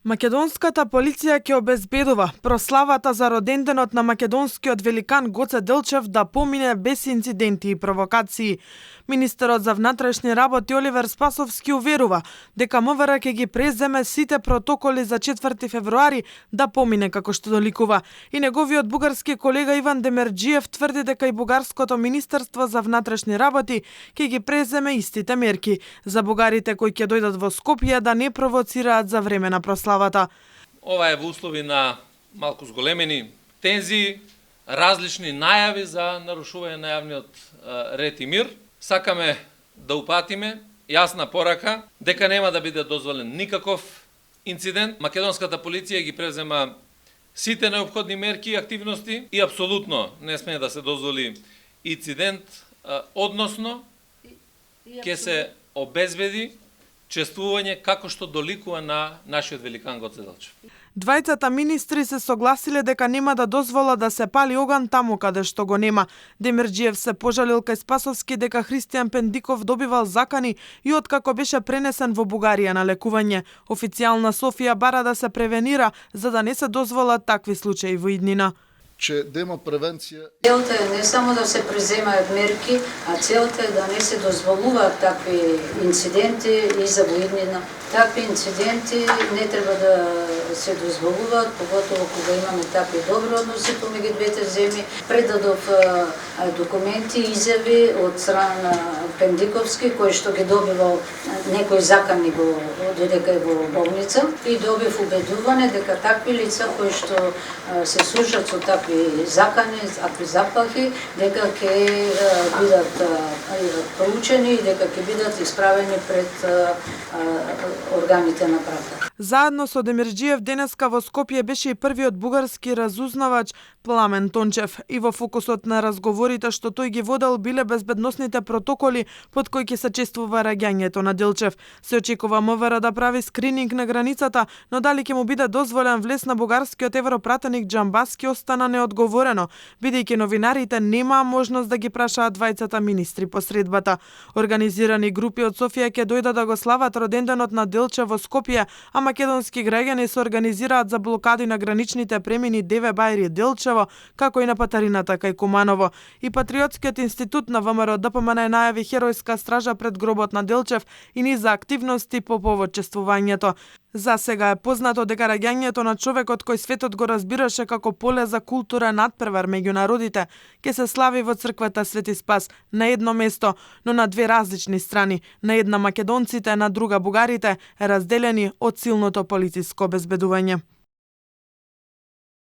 Македонската полиција ќе обезбедува прославата за роденденот на македонскиот великан Гоце Делчев да помине без инциденти и провокации. Министерот за внатрешни работи Оливер Спасовски уверува дека МВР ќе ги преземе сите протоколи за 4 февруари да помине како што доликува. И неговиот бугарски колега Иван Демерџиев тврди дека и бугарското Министерство за внатрешни работи ќе ги преземе истите мерки за бугарите кои ќе дојдат во Скопје да не провоцираат за време на прославата. Ова е во услови на малку зголемени тензии, различни најави за нарушување на јавниот ред и мир. Сакаме да упатиме јасна порака дека нема да биде дозволен никаков инцидент. Македонската полиција ги презема сите неопходни мерки и активности и апсолутно не смее да се дозволи инцидент, односно ќе се обезбеди чествување како што доликува на нашиот великан Гоце Делчев. Двајцата министри се согласиле дека нема да дозволат да се пали оган таму каде што го нема. Демерџиев се пожалил кај Спасовски дека Христијан Пендиков добивал закани и откако беше пренесен во Бугарија на лекување. Официјална Софија бара да се превенира за да не се дозволат такви случаи во иднина. Че да има превенција. Целта е не само да се преземаат мерки, а целта е да не се дозволуваат такви инциденти и за воиднина. Такви инциденти не треба да се дозволуваат, поготово кога имаме такви добри односи помеѓу двете земји. Предадов документи, изјави од страна на Пендиковски, кој што ги добивал некои закани додека е во болница и добив убедување дека такви лица кои што се служат со такви закани, такви заплахи, дека ќе бидат проучени и дека ќе бидат исправени пред органите на правда. Заедно со Демерџиев денеска во Скопје беше и првиот бугарски разузнавач Пламен Тончев и во фокусот на разговорите што тој ги водел биле безбедносните протоколи под кои ќе се чествува раѓањето на Делчев. Се очекува МВР да прави скрининг на границата, но дали ќе му биде дозволен влез на бугарскиот европратеник Џамбаски остана неодговорено, бидејќи новинарите немаа можност да ги прашаат двајцата министри по средбата. Организирани групи од Софија ќе дојдат да го слават роденденот на Делчев во Скопје, а македонски граѓани се организираат за блокади на граничните премини Деве Бајри и Делчево, како и на патарината кај Куманово. И Патриотскиот институт на ВМРО ДПМН најави херојска стража пред гробот на Делчев и низ за активности по повод чествувањето. За сега е познато дека раѓањето на човекот кој светот го разбираше како поле за култура надпревар меѓу народите ќе се слави во црквата Свети Спас на едно место, но на две различни страни, на една македонците, на друга бугарите, разделени од силното полициско обезбедување.